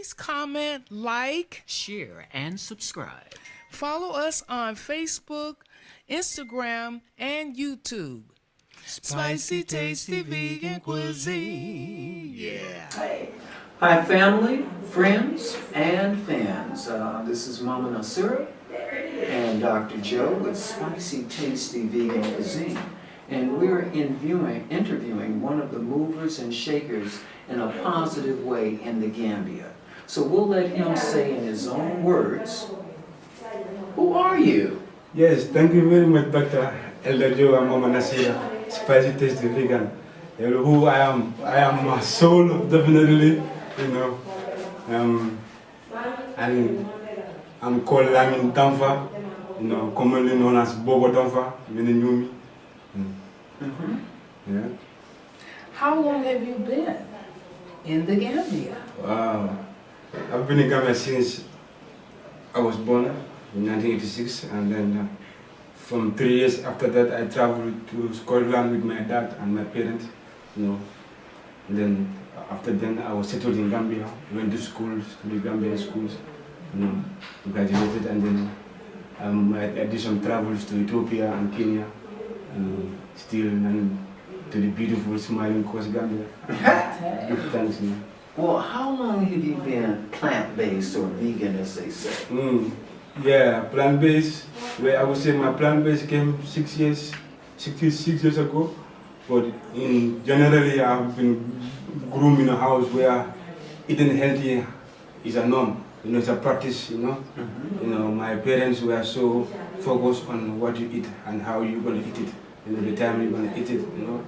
Please comment, like, share, and subscribe. Follow us on Facebook, Instagram, and YouTube. Spicy, tasty vegan cuisine. Yeah. Hi, family, friends, and fans. This is Mama Naasira and Dr. Joe with Spicy, Tasty Vegan Cuisine. And we're interviewing one of the movers and shakers in a positive way in the Gambia. So we'll let him say in his own words, who are you? Yes, thank you very much, Dr. Elder Joe and Mama Naasira, Spicy Tasty Vegan. You know who I am. I am a soul, definitely, you know. And I'm called Dampha, you know, commonly known as Bobo Dampha. Many knew me. Yeah. How long have you been in the Gambia? Wow. I've been in Gambia since I was born in 1986, and then from 3 years after that I traveled to Scotland with my dad and my parents, you know. And then after then I was settled in Gambia, went to schools, to the Gambian schools, you know, graduated, and then I did some travels to Ethiopia and Kenya, and still and to the beautiful smiling coast Gambia. Give thanks, you know. Well, how long have you been plant-based or vegan, as they say? Yeah, plant-based. Well, I would say my plant-based came 6 years ago. But generally, I've been groomed in a house where eating healthy is a norm. You know, it's a practice. You know. You know, my parents were so focused on what you eat and how you're gonna eat it. You know, the time you're gonna eat it. You know.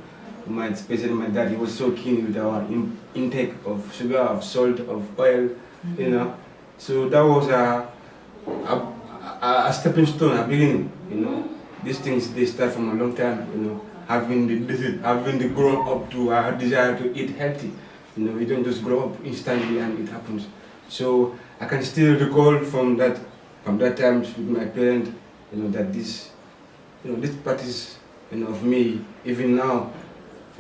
Especially my dad, he was so keen with our intake of sugar, of salt, of oil, you know. So that was a stepping stone, a beginning, you know. These things, they start from a long time, you know. Having the grown up to a desire to eat healthy. You know, you don't just grow up instantly and it happens. So I can still recall from that time with my parents, you know, that this practice, you know, of me, even now,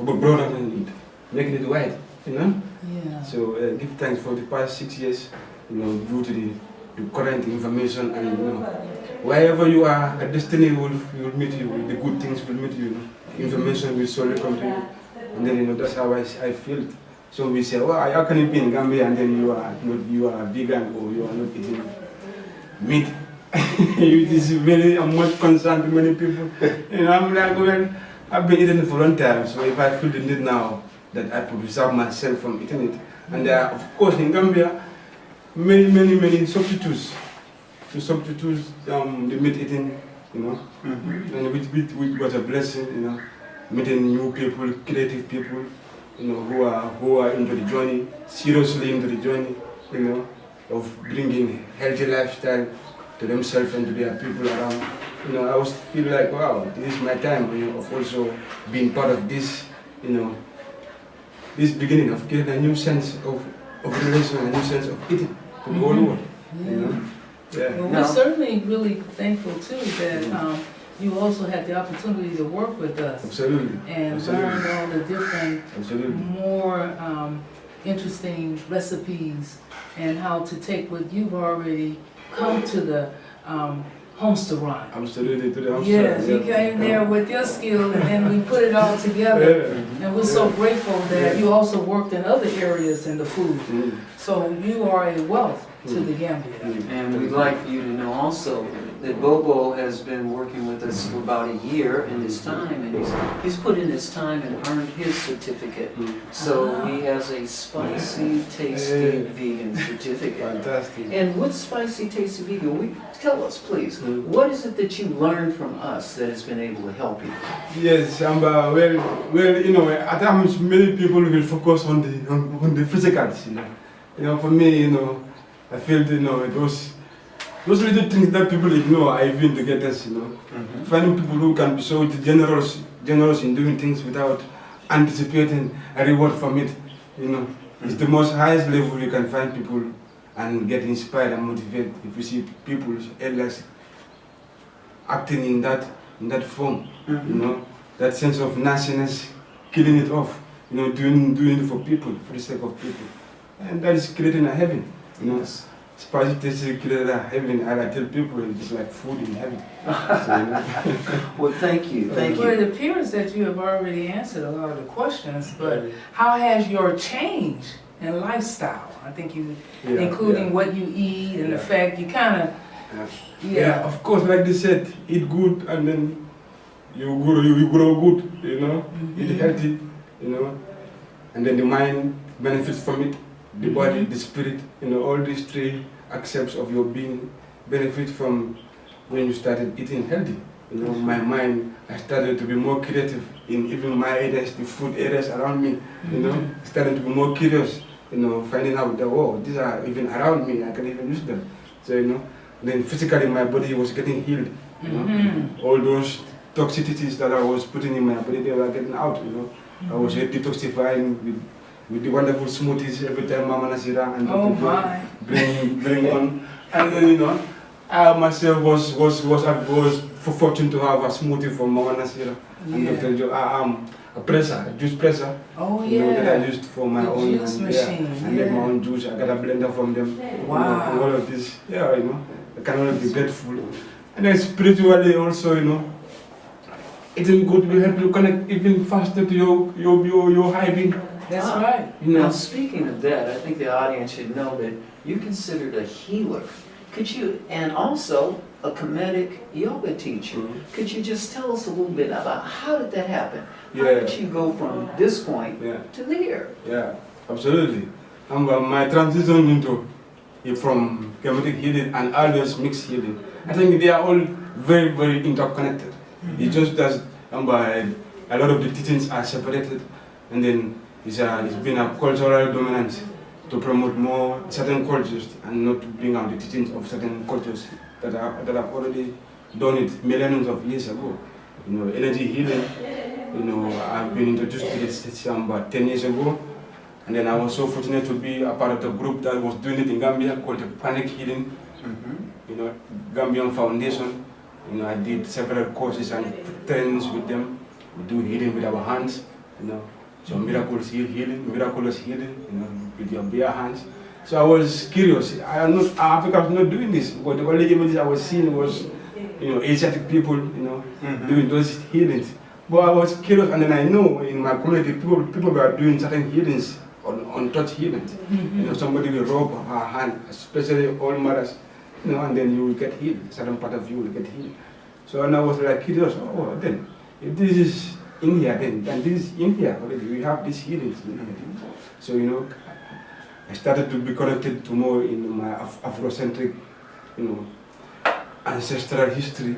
but broader than it, making it wide, you know? Yeah. So give thanks for the past 6 years, you know, due to the current information, and you know, wherever you are, a destiny will meet you, the good things will meet you, you know? Information will slowly come to you. And then, you know, that's how I feel it. So we say, well, how can you be in Gambia and then you are vegan or you are not eating meat? It is very much concern to many people. You know, I'm like, well, I've been eating it for a long time, so if I feel the need now that I could preserve myself from eating it. And there are, of course, in Gambia, many substitutes. To substitute the meat eating, you know, and which was a blessing, you know, meeting new people, creative people, you know, who are into the journey, seriously into the journey, you know, of bringing healthy lifestyle to themselves and to their people around. You know, I always feel like, wow, this is my time, you know, of also being part of this, you know, this beginning of getting a new sense of relation, a new sense of eating to the whole world. Yeah. You know? Yeah. Well, we're certainly really thankful too that you also had the opportunity to work with us. Absolutely. And learn all the different, more interesting recipes and how to take what you've already come to the Homestaurant. Absolutely, to the Homestaurant. Yes, you came there with your skill and then we put it all together. And we're so grateful that you also worked in other areas in the food. So you are a wealth to the Gambia. And we'd like for you to know also that Bobo has been working with us for about a year in his time, and he's put in his time and earned his certificate. So he has a spicy, tasty vegan certificate. Fantastic. And with Spicy Tasty Vegan, tell us please, what is it that you learned from us that has been able to help you? Yes, well, you know, at times many people will focus on the physicals, you know. You know, for me, you know, I feel, you know, those little things that people ignore are even to get us, you know. Finding people who can be so generous in doing things without anticipating a reward from it, you know. It's the most highest level you can find people and get inspired and motivated if you see people, elders, acting in that form, you know. That sense of nastiness, killing it off, you know, doing it for people, for the sake of people. And that is creating a heaven. You know, Yes. spicy tasty created heaven, and I tell people it's like food in heaven. So, you know. Well, thank you. Thank Well, you. it appears that you have already answered a lot of the questions, but how has your change in lifestyle? I think you, Yeah, including yeah. what you eat and the Yeah. fact you kind of, Yeah, of course, like they said, eat good and then you grow good, you know, eat healthy, you know, and then the mind benefits from it, the body, the spirit, you know, all these three aspects of your being benefit from when you started eating healthy. You know, my mind, I started to be more creative in even my areas, the food areas around me, you know, started to be more curious, you know, finding out that, oh, these are even around me, I can even use them. So, you know, then physically my body was getting healed, you know, all those toxicities that I was putting in my body, they were getting out, you know. I was detoxifying with the wonderful smoothies every time Mama Naasira and oh Dr. my. bring on. And then, you know, I myself was fortunate to have a smoothie from Mama Naasira and Yeah. Dr. Joe. I'm a presser, a juice presser. Oh You know, that I yeah. used for my The own juice and, machine, I make my yeah. own juice. I got a blender from them. Wow. You know, all of this. Yeah, you know, I can only be grateful. And then spiritually also, you know, eating good will help you connect even faster to your high being. That's right. You know. Now, speaking of that, I think the audience should know that you're considered a healer. Could you, and also a Kemetic yoga teacher. Could you just tell us a little bit about how did that happen? How Yeah. did you go from this point Yeah. to there? Yeah, absolutely. And my transition into from Kemetic healing and others mixed healing, I think they are all very, very interconnected. It's just that a lot of the teachings are separated, and then it's been a cultural dominance to promote more certain cultures and not to bring out the teachings of certain cultures that have already done it millions of years ago. You know, energy healing. You know, I've been introduced to this about 10 years ago, and then I was so fortunate to be a part of the group that was doing it in Gambia called the Panic Healing. You know, Gambian Foundation. You know, I did several courses and trainings with them. We do healing with our hands. You know, so miraculous healing, miraculous healing. You know, with your bare hands. So I was curious. Africa was not doing this, but the only images I was seeing was, you know, Asiatic people, you know, doing those healings. But I was curious, and then I know in my community people were doing certain healings, on touch healings. You know, somebody will rub her hand, especially all mothers, you know, and then you will get healed. Certain part of you will get healed. So and I was like curious. Oh, then if this is India, then this is India already. We have these healings in India. So you know, I started to be connected to more in my Afrocentric, you know, ancestral history.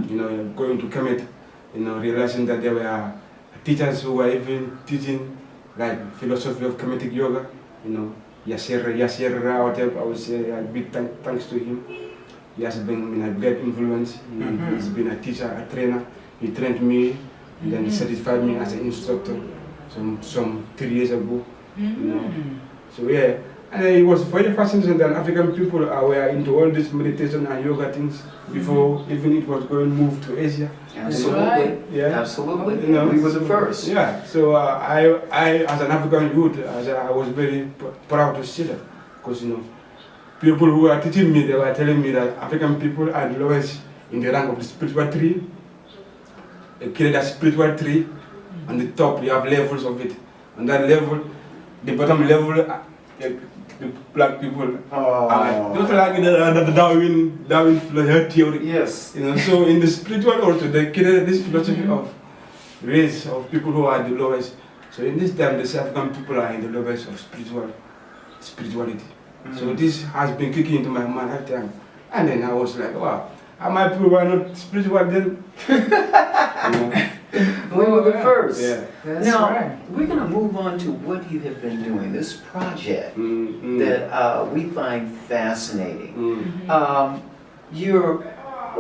You know, going to Kemetic, you know, realizing that there were teachers who were even teaching like philosophy of Kemetic yoga. You know, Yasser, whatever I would say, a big thanks to him. He has been a great influence. He's been a teacher, a trainer. He trained me, and then certified me as an instructor some 3 years ago. You know, so yeah. And it was very fascinating that African people were into all this meditation and yoga things before even it was going to move to Asia. Absolutely. Right. Yeah. Absolutely. You know, We were the first. Yeah. So I as an African youth, I was very proud to see that, because you know, people who were teaching me, they were telling me that African people are the lowest in the rank of the spiritual tree. They create a spiritual tree. On the top, you have levels of it. On that level, the bottom level, the black people are just like the Darwin theory. Yes. You know, so in the spiritual also, they created this philosophy of race of people who are the lowest. So in this time, the African people are in the lowest of spirituality. So this has been kicking into my mind every time. And then I was like, wow, are my people not spiritual then? You know? We were the first. Yeah. That's Now, right. we're going to move on to what you have been doing, this project that we find fascinating. Well,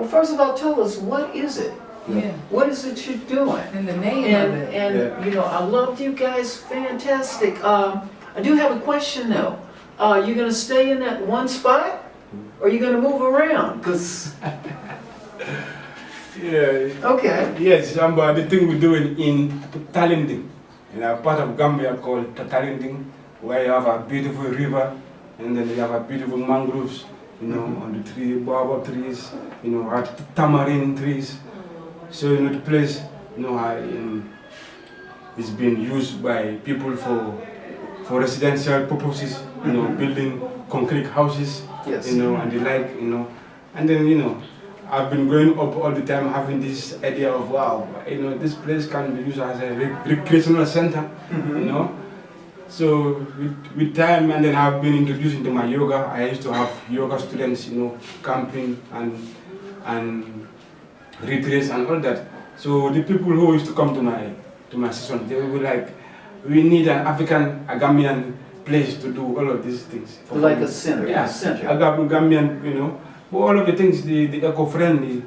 first of all, tell us, what is it? Yeah. What is it you're doing? And the name And, of it. and you know, I loved you guys, fantastic. I do have a question though. You going to stay in that one spot? Or are you going to move around? Because, Yeah. okay. Yes, the thing we're doing in Talinding, in a part of Gambia called Talinding, where you have a beautiful river, and then we have a beautiful mangroves, you know, on the tree, baobab trees, you know, our tamarind trees. So you know the place, you know, it's been used by people for residential purposes, you know, building concrete houses, Yes. you know, and the like, you know, and then you know, I've been growing up all the time having this idea of wow, you know, this place can be used as a recreational center, you know. So with time, and then I've been introduced into my yoga. I used to have yoga students, you know, camping and retreats and all that. So the people who used to come to my session, they were like, we need an African, a Gambian place to do all of these things. Like a center. Yeah, A center. a Gambian, you know, but all of the things, the eco-friendly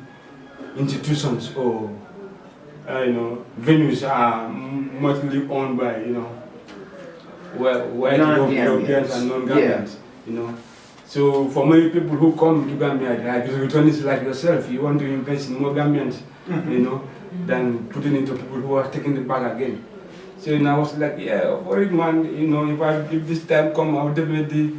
institutions or you know, venues are mostly owned by, you know, white Europeans and non-Gambians, you know. So for many people who come to Gambia, like returnees like yourself, you want to invest in more Gambians, you know, than putting into people who are taking it back again. So I was like, yeah, for it, man, you know, if this time come, I would definitely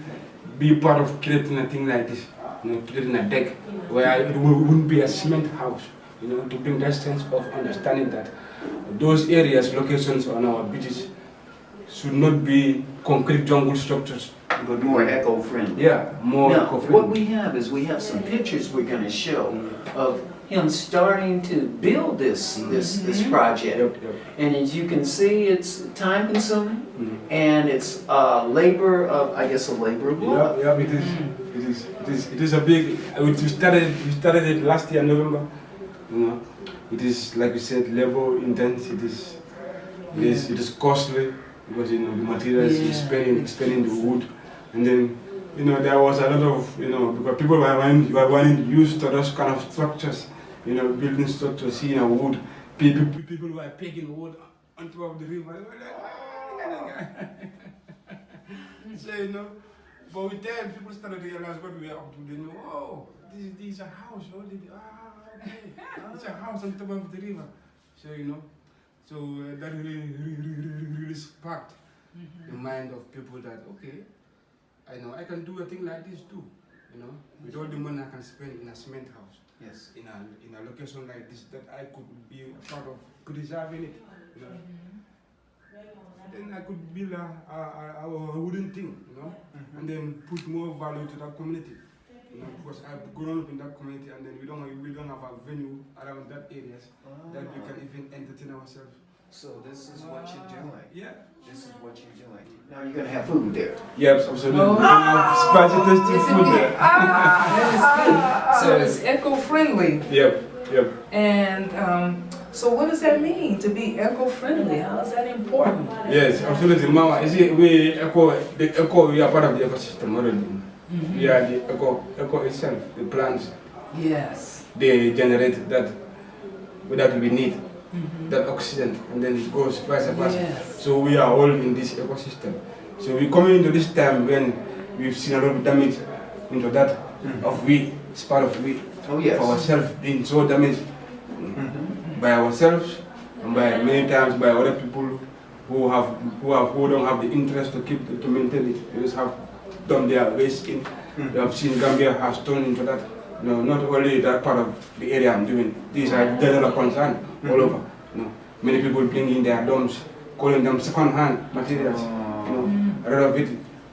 be part of creating a thing like this, you know, creating a deck where it wouldn't be a cement house, you know, to bring that sense of understanding that those areas, locations on our beaches should not be concrete jungle structures. But more eco-friendly. Yeah, more Now, eco-friendly. what we have is we have some pictures we're going to show of him starting to build this project. Yep. And as you can see, it's time-consuming, and it's labor of, I guess, a labor of love. Yeah, it is a big. We started it last year, November. You know, it is like you said, labor intense. It is costly because you know the materials is spending the wood, and then you know there was a lot of because people were wanting to use those kind of structures, you know, building structures, seeing a wood. People were picking wood on top of the river. They were like, so you know. But with time, people started to realize what we were up to. They know, oh, this is a house. Okay. It's a house on top of the river. So, you know, that really sparked the mind of people that, okay, I know I can do a thing like this too. You know, with all the money I can spend in a cement house. Yes. In a location like this, that I could be a part of preserving it. You know. Then I could build a wooden thing, you know, and then put more value to that community, you know, because I've grown up in that community, and then we don't have a venue around that areas that we can even entertain ourselves. So this is what you're doing. Yeah. This is what you're doing. Now you're going to have food there. Yes, absolutely. We have spicy tasty food there. That is good. So it's eco-friendly. Yep. And so what does that mean to be eco-friendly? How is that important? Yes, absolutely, Mama. You see, we are part of the ecosystem already. We are the eco itself, the plants. Yes. They generate that we need. That oxygen, and then it goes vice versa. Yes. So we are all in this ecosystem. So we're coming into this time when we've seen a lot of damage into that of we, it's part of we, for ourselves being so damaged by ourselves and by many times by other people who don't have the interest to maintain it. They just have done their waste in. We have seen Gambia has turned into that. No, not only that part of the area I'm doing. These are general concern all over. You know, many people bring in their domes, calling them second-hand materials. You know, a lot of it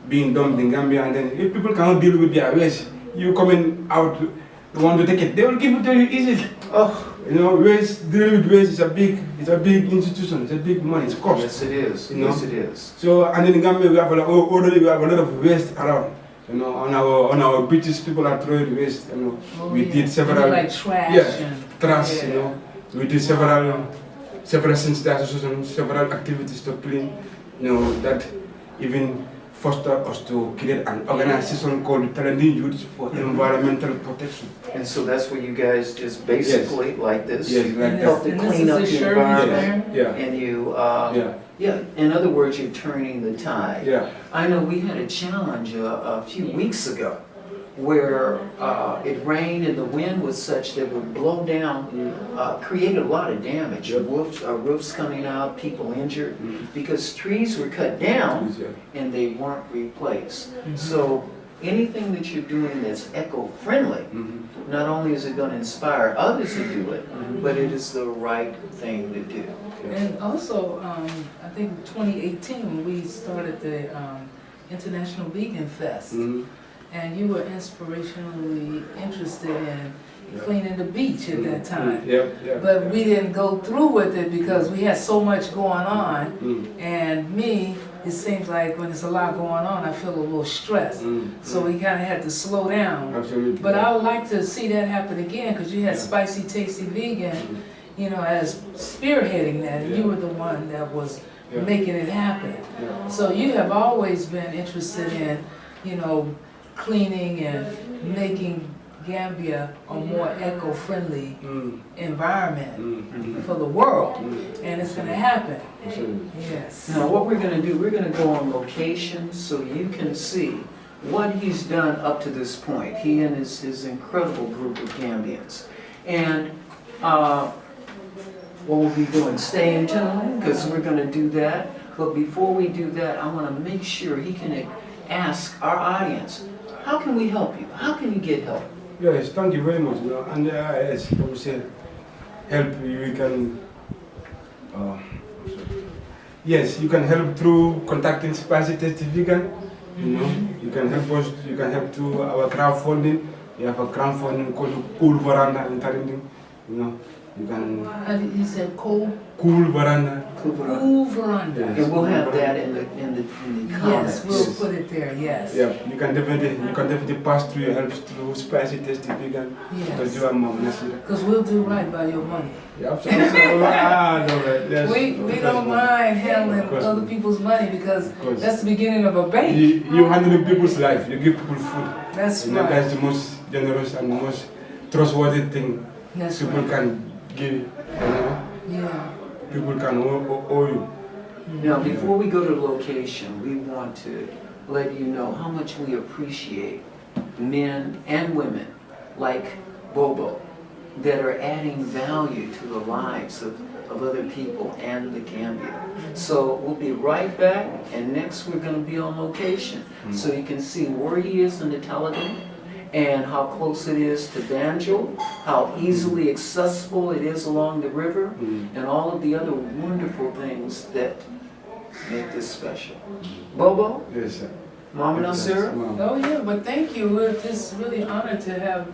being dumped in Gambia, and then if people cannot deal with their waste, you coming out, you want to take it, they will give it to you easily. Oh, you know, dealing with waste is a big institution. It's a big money. It's cost. yes, it is. You know? Yes, it is. So, and in Gambia we have a lot of waste around. You know, on our beaches, people are throwing waste. You know, we did several like trash trash. You know, we did several sensitization, several activities to clean. You know, that even foster us to create an organization called Kundilini Youth for Environmental Protection. And so that's what you guys just basically like this. Yes, you like help to and clean up this is the the shirt environment. Yeah. And you, in other words, you're turning the tide. Yeah. I know we had a challenge a few weeks ago where it rained and the wind was such that it would blow down, created a lot of damage. Roofs coming out, people injured, because trees were cut down and they weren't replaced. So anything that you're doing that's eco-friendly, not only is it going to inspire others to do it, but it is the right thing to do. And also, I think 2018 when we started the International Vegan Fest, and you were inspirationally interested in cleaning the beach at that time. But we didn't go through with it because we had so much going on, and me, it seems like when there's a lot going on, I feel a little stressed. So we kind of had to slow down. Absolutely. But I would like to see that happen again because you had Spicy Tasty Vegan, you know, as spearheading that, and you were the one that was making it happen. So you have always been interested in, you know, cleaning and making Gambia a more eco-friendly environment for the world, and it's going to happen. Yes. Now what we're going to do, we're going to go on location so you can see what he's done up to this point, he and his incredible group of Gambians. And what we'll be doing, stay in tune, because we're going to do that. But before we do that, I want to make sure he can ask our audience, how can we help you? How can you get help? Yes, thank you very much. You know, and as I would say, help you can. Yes, you can help through contacting Spicy Tasty Vegan. You know, you can help us. You can help through our crowdfunding. We have a crowdfunding called Cool Veranda in Tarinding. You know, you can. You said Cool Veranda. Cool Veranda. Yes. And we'll have that in the comments. Yes, we'll put it there. Yes. Yeah, you can definitely pass through your helps through Spicy Tasty Vegan. Yes. You are Mama Naasira. Because we'll do right by your money. Yeah, absolutely. Yes. We don't mind handling other people's money because that's the beginning of a bank. You handle people's life. You give people food. That's You know, right. that's the most generous and most trustworthy thing That's people right. can give. You know, Yeah. people can owe you. Now, before we go to location, we want to let you know how much we appreciate men and women like Bobo that are adding value to the lives of other people and the Gambia. So we'll be right back, and next we're going to be on location so you can see where he is in the Telegram and how close it is to Banjul, how easily accessible it is along the river, and all of the other wonderful things that make this special. Bobo, Yes, sir. Mama Naasira, Oh yeah, but thank you. We're just really honored to have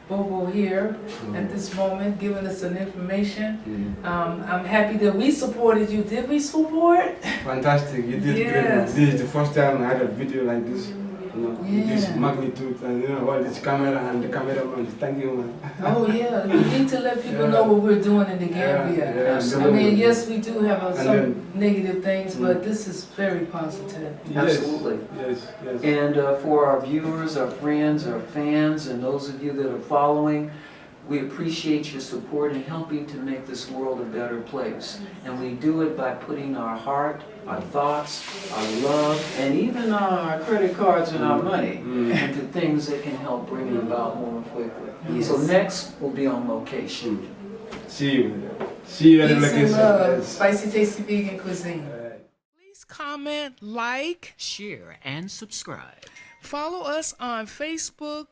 Bobo here at this moment, giving us some information. I'm happy that we supported you. Did we support? Fantastic. You did great. Yes. This is the first time I had a video like this. You know, with this Yeah. magnitude and you know all this camera and the cameraman. Thank you, man. Oh yeah, we need to let people know what we're doing in the Gambia. I mean, yes, we do have some negative things, but this is very positive. Absolutely. Yes, yes. and for our viewers, our friends, our fans, and those of you that are following, we appreciate your support in helping to make this world a better place. And we do it by putting our heart, our thoughts, our love, and even our credit cards and our money into things that can help bring it about more quickly. Yes. So next, we'll be on location. See you. See you at the Peace and location. love. Yes. Spicy Tasty Vegan Cuisine. Please comment, like, share, and subscribe. follow us on Facebook,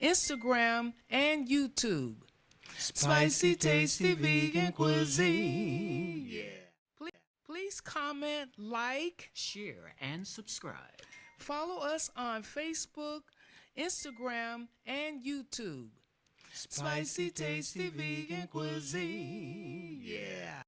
Instagram, and YouTube. Spicy Tasty Vegan Cuisine. Yeah. Please comment, like, Share and subscribe. follow us on Facebook, Instagram, and YouTube. Spicy Tasty Vegan Cuisine. Yeah.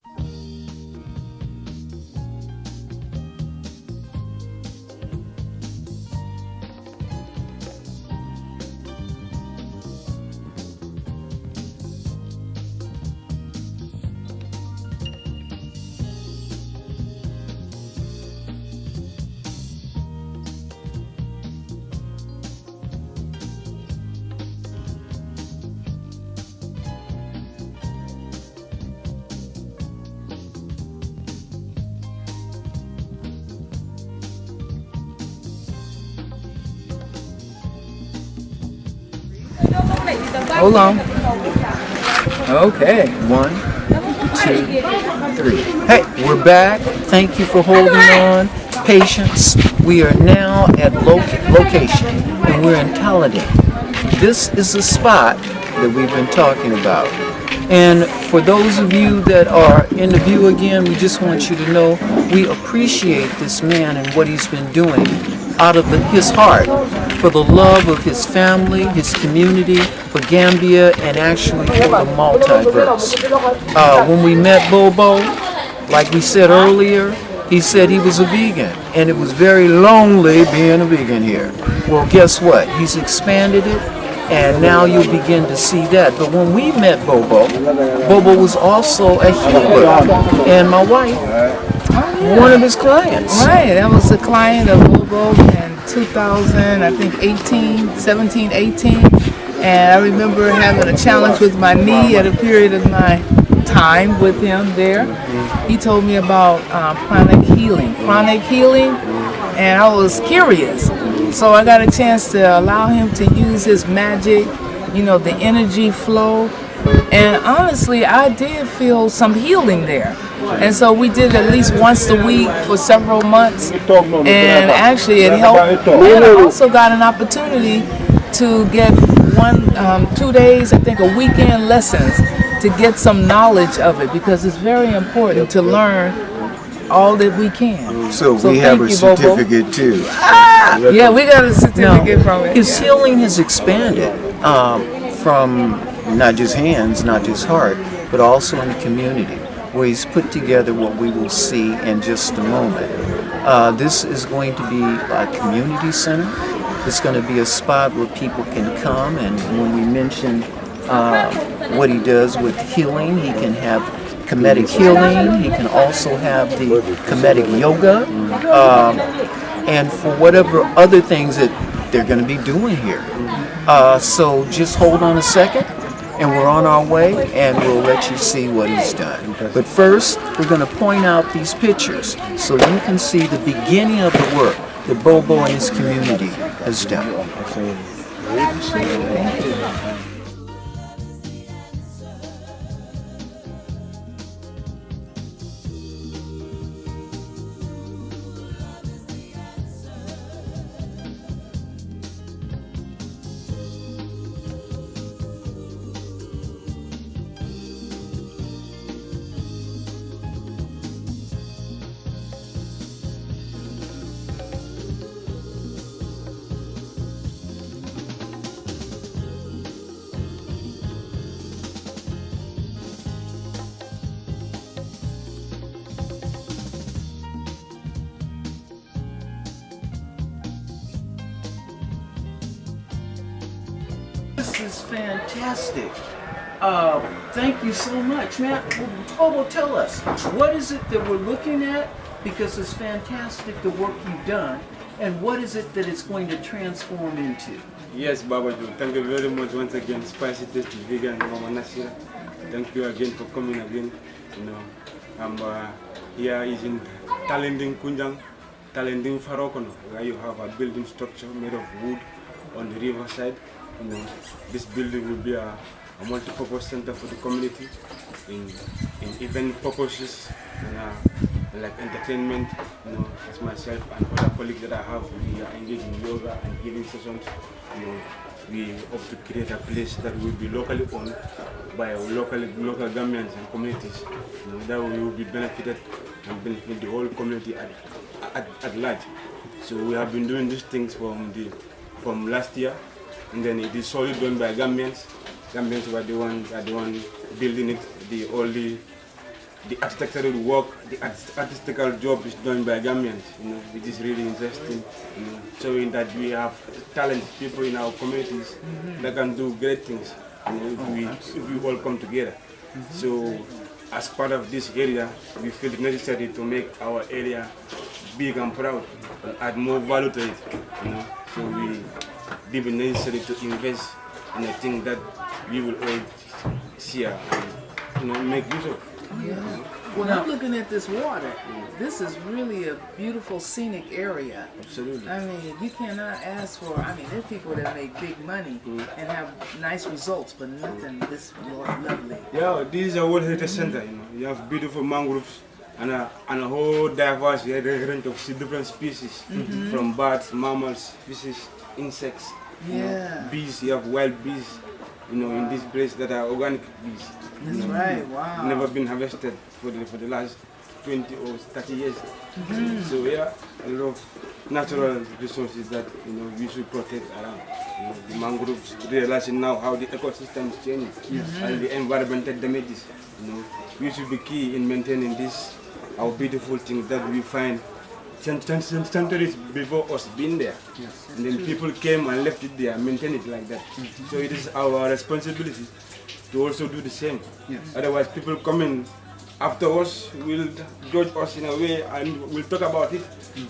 Hold on. Okay. 1, 2, 3. Hey, we're back. Thank you for holding on. Patience. We are now at location, and we're in Taladin. This is the spot that we've been talking about. And for those of you that are in the view again, we just want you to know we appreciate this man and what he's been doing out of his heart for the love of his family, his community, for Gambia, and actually for the multiverse. When we met Bobo, like we said earlier, he said he was a vegan, and it was very lonely being a vegan here. Well, guess what? He's expanded it, and now you'll begin to see that. But when we met Bobo, Bobo was also a healer, and my wife, one of his clients. Right, that was a client of Bobo in 2000, I think 17, 18. And I remember having a challenge with my knee at a period of my time with him there. He told me about chronic healing, and I was curious. So I got a chance to allow him to use his magic, the energy flow. And honestly, I did feel some healing there. And so we did at least once a week for several months. And actually it helped. And I also got an opportunity to get 2 days, I think a weekend lessons to get some knowledge of it, because it's very important to learn all that we can. So we have a certificate too. Yeah, we got a certificate from it. His healing has expanded from not just hands, not just heart, but also in the community, where he's put together what we will see in just a moment. This is going to be a community center. It's going to be a spot where people can come, and when we mention what he does with healing, he can have Kemetic healing, he can also have the Kemetic Yoga, and for whatever other things that they're going to be doing here. So just hold on a second, and we're on our way, and we'll let you see what he's done. But first, we're going to point out these pictures so you can see the beginning of the work that Bobo and his community has done. This is fantastic. Thank you so much, man. Bobo, tell us, what is it that we're looking at? Because it's fantastic the work you've done. And what is it that it's going to transform into? Yes, Baba, thank you very much once again, Spicy Tasty Vegan, Mama Naasira. Thank you again for coming again. I'm here is in Talending Kunjang, Talending Farokono, where you have a building structure made of wood on the riverside. This building will be a multi-purpose center for the community in event purposes and like entertainment. As myself and other colleagues that I have, we are engaged in yoga and healing sessions. We hope to create a place that will be locally owned by local Gambians and communities. That we will be benefited and benefit the whole community at large. So we have been doing these things from last year. And then it is solely done by Gambians. Gambians were the one building it. The architectural work, the artistical job is done by Gambians. It is really interesting. Showing that we have talented people in our communities that can do great things. If we all come together. So, as part of this area, we feel it necessary to make our area big and proud and add more value to it. So we deem it necessary to invest in a thing that we will all share and make use of. When I'm looking at this water, this is really a beautiful scenic area. Absolutely. I mean, you cannot ask for, there's people that make big money and have nice results, but nothing this lovely. Yeah, this is a World Heritage Center, you know. You have beautiful mangroves and a whole diverse range of different species, from birds, mammals, fishes, insects, you know, bees. You have wild bees, you know, in this place that are organic bees. That's right, wow. Never been harvested for the last 20 or 30 years. So yeah, a lot of natural resources that, you know, we should protect around. You know, the mangroves, realizing now how the ecosystem is changing and the environmental damages. You know, we should be key in maintaining this, our beautiful things that we find centuries before us being there. And then people came and left it there, maintain it like that. So it is our responsibility to also do the same. Otherwise, people coming after us will judge us in a way and will talk about it,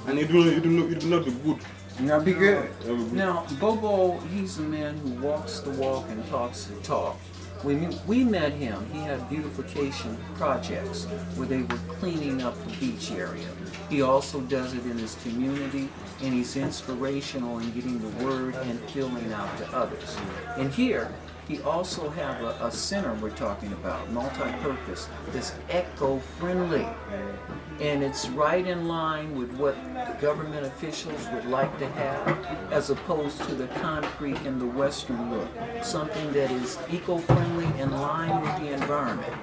and it will not be good. That'll be good. Now, Bobo, he's a man who walks the walk and talks the talk. When we met him, he had beautification projects where they were cleaning up the beach area. He also does it in his community, and he's inspirational in getting the word and filling out to others. And here, he also have a center we're talking about, multi-purpose, that's eco-friendly. And it's right in line with what the government officials would like to have, as opposed to the concrete and the Western look. Something that is eco-friendly, in line with the environment.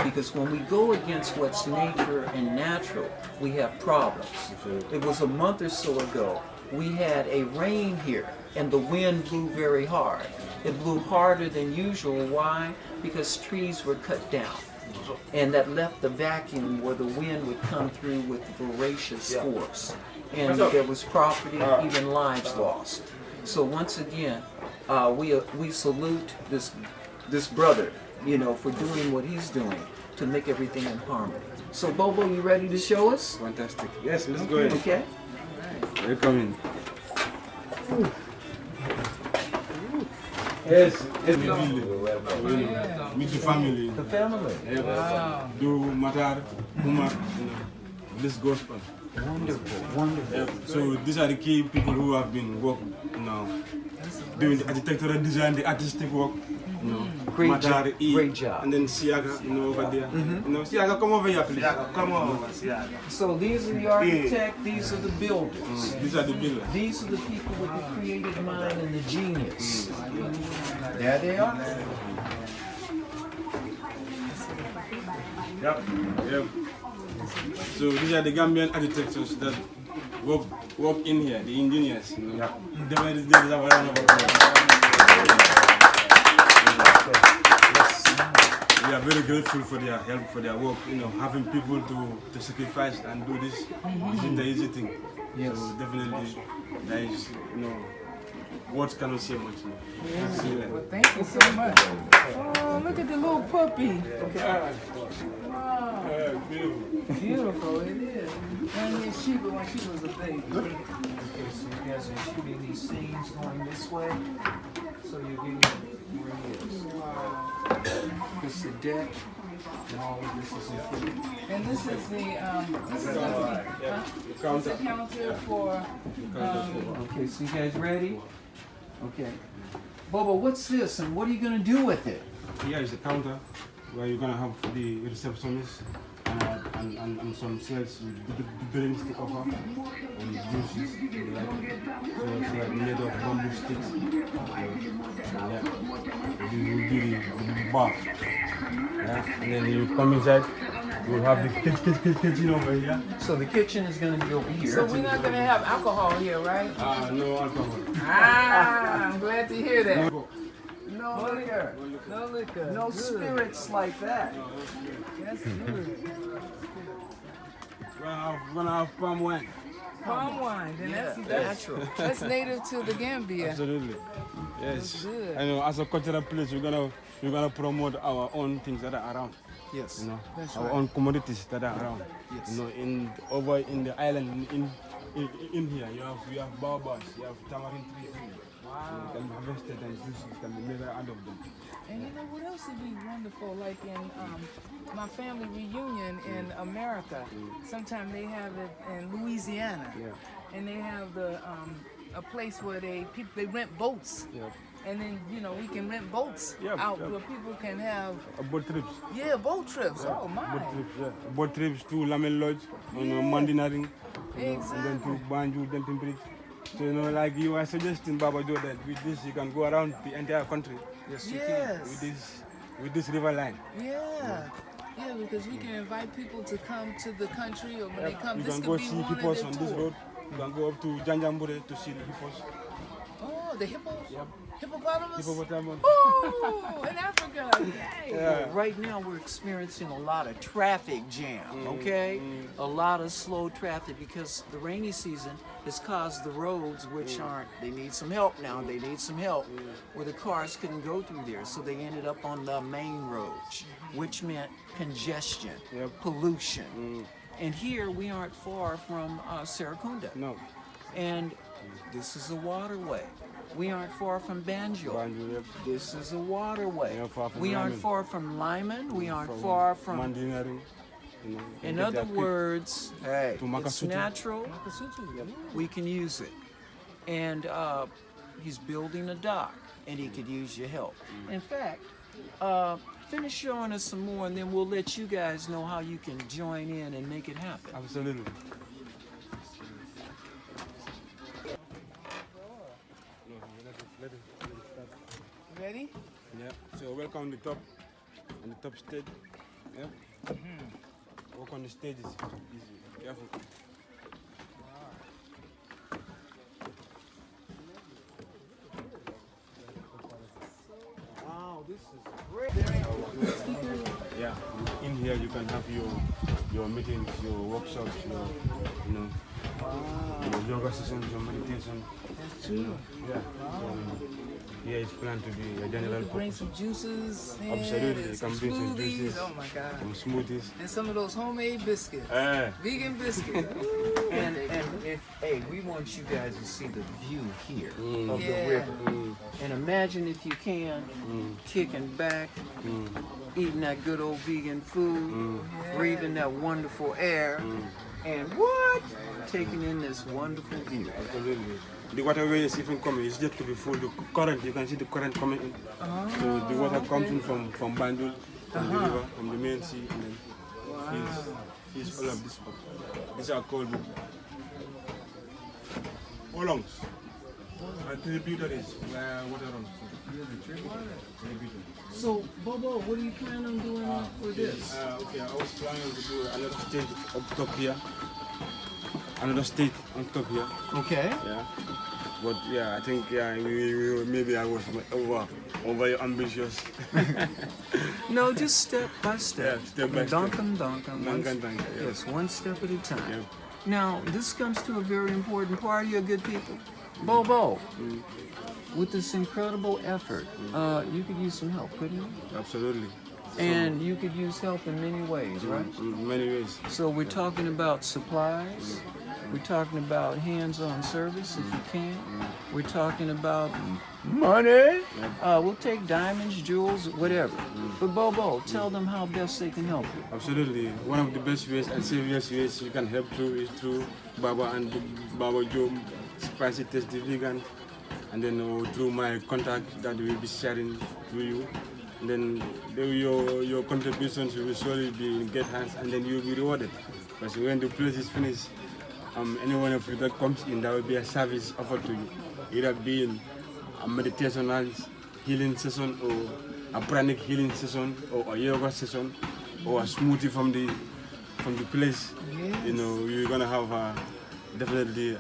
Because when we go against what's nature and natural, we have problems. It was a month or so ago, we had a rain here, and the wind blew very hard. It blew harder than usual. Why? Because trees were cut down. And that left the vacuum where the wind would come through with voracious force. And there was property, even lives lost. So once again, we salute this brother, you know, for doing what he's doing to make everything in harmony. So Bobo, you ready to show us? Fantastic. Yes, let's go ahead. Okay. Welcome in. Yes, meet the family. The family. Wow. Do matar, umar, this gospel. Wonderful, wonderful. So these are the key people who have been working, you know, doing the architectural design, the artistic work. You know, Great job. Matar, E, Great job. And then Siaga, you know, over there. You know, Siaga, come over here, please. Come on, Siaga. So these are the architect, these are the builders. These are the builders. These are the people with the creative mind and the genius. There they are. Yep. So these are the Gambian architects that work in here, the engineers. You know. We are very grateful for their help, for their work. You know, having people to sacrifice and do this isn't the easy thing. Yes. So definitely, there is, you know, words cannot say much. You know. Well, thank you so much. Oh, look at the little puppy. Wow. Beautiful. Beautiful, it is. And then Sheba when she was a baby. Okay, so you guys are shooting these scenes going this way. So you're getting where he is. This is the deck, and all of this is included. And this is the counter for Okay, so you guys ready? Okay. Bobo, what's this and what are you going to do with it? Here is the counter where you're gonna have the receptionist and some sales with drinks to offer and juices. So it's like made of bamboo sticks. Yeah. This will be the bar. Yeah. And then you come inside, you'll have the kitchen over here. So the kitchen is going to be over here. So we're not gonna have alcohol here, right? No alcohol. I'm glad to hear that. No liquor. No liquor. No Good. spirits like that. That's good. We're gonna have palm wine. Palm wine, then Yeah, that's natural. that's native to the Gambia. Absolutely. Yes. That's good. I know as a cultural place we're gonna promote our own things that are around. Yes. You know, That's our right. own commodities that are around. Yes. You know, over in the island in here you have baobabs, you have tamarind trees, It can be harvested and juices can be made out of them. And you know what else would be wonderful? Like in my family reunion in America, sometimes they have it in Louisiana, and they have the a place where they rent boats, and then we can rent boats out where people can have Boat trips. boat trips. Oh my! Boat trips, boat trips to Lamel Lodge, Mandinaring, and then to Banjul, Denton Bridge. So like you are suggesting, Baba Joe, that with this you can go around the entire country. Yes, you can. With this river line. Yeah, because we can invite people to come to the country, or when they come, You this can could go be see one of hippos their on this tour. road. You can go up to Janjambure to see the hippos. Oh, the hippos? Hippopotamus? Hippopotamus. Oh, in Africa. Yay. Well, right now we're experiencing a lot of traffic jam, okay? A lot of slow traffic because the rainy season has caused the roads, which they need some help now. They need some help where the cars couldn't go through there. So they ended up on the main roads, which meant congestion, pollution. And here we aren't far from Serekunda. No. And this is a waterway. We aren't far from Banjul. This is a waterway. We aren't far from Lyman. We aren't far from... Mandinaring. In other words, hey, To it's Makasutu. natural. We can use it. And he's building a dock, and he could use your help. In fact, finish showing us some more, and then we'll let you guys know how you can join in and make it happen. Absolutely. Let it start. Ready? Yeah. So welcome on the top stage. Yeah. Walk on the stages. Easy. Careful. Wow, this is great. Yeah. In here you can have your meetings, your workshops, your yoga sessions, your meditation. That's true. Yeah. Here it's planned to be a general Bring purpose. some juices in, Absolutely, and you some can bring some smoothies. juices. Oh my God. Some smoothies. And some of those homemade biscuits. Vegan biscuits. And hey, we want you guys to see the view here of Yeah. the river. And imagine if you can, kicking back, eating that good old vegan food, breathing that wonderful air, and what? Taking in this wonderful view. Absolutely. The waterway is even coming. It's just to be full. The current, you can see the current coming in. So the water comes in from Bandul, from the river, from the main sea, and then fills all of this up. These are called olongs. Tributaries, water runs. So, Bobo, what do you plan on doing for this? Okay, I was planning to do another stage up top here. Another stage on top here. Okay. Yeah. But yeah, I think maybe I was over ambitious. No, just step by step. Yeah, step by step. Duncan. Yes, one step at a time. Yeah. Now, this comes to a very important part, you good people. Bobo, with this incredible effort, you could use some help, couldn't you? Absolutely. And you could use help in many ways, right? In many ways. So we're talking about supplies. We're talking about hands-on service, if you can. We're talking about money. We'll take diamonds, jewels, whatever. But Bobo, tell them how best they can help you. Absolutely. One of the best ways and safest ways you can help through is through Baba and Baba Joe Spicy Tasty Vegan. And then through my contact that we will be sharing through you. And then your contributions will surely be in good hands, and then you'll be rewarded. Because when the place is finished, anyone of you that comes in, there will be a service offered to you. Either being a meditation healing session, or a pranic healing session, or a yoga session, or a smoothie from the place. Yes. You're gonna have definitely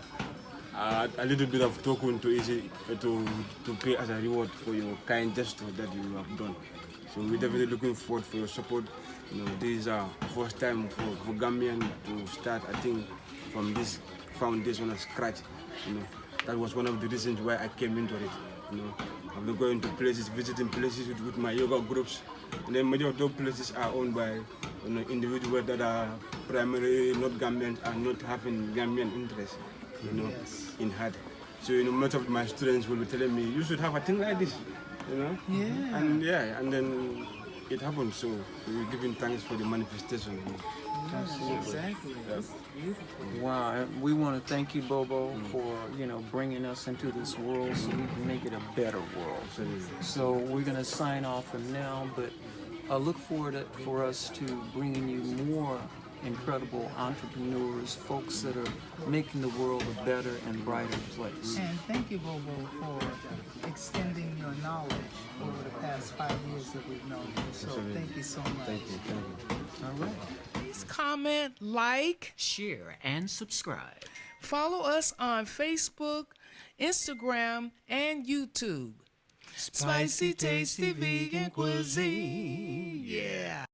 a little bit of token to pay as a reward for your kind gesture that you have done. So we're definitely looking forward for your support. This is our first time for Gambian to start, I think, from this foundation of scratch. That was one of the reasons why I came into it. I've been going to places, visiting places with my yoga groups, and then majority of those places are owned by individuals that are primarily not Gambians and not having Gambian interest. In heart. So most of my students will be telling me, you should have a thing like this, Yeah. And then it happened. So we're giving thanks for the manifestation. Exactly. That's beautiful. Wow, and we want to thank you, Bobo, for bringing us into this world so we can make it a better world. So we're gonna sign off for now, but look forward for us to bringing you more incredible entrepreneurs, folks that are making the world a better and brighter place. And thank you, Bobo, for extending your knowledge over the past 5 years that we've known you. So thank you so much. Thank you. All right. Please comment, like, Share and subscribe. follow us on Facebook, Instagram, and YouTube. Spicy, tasty vegan cuisine. Yeah.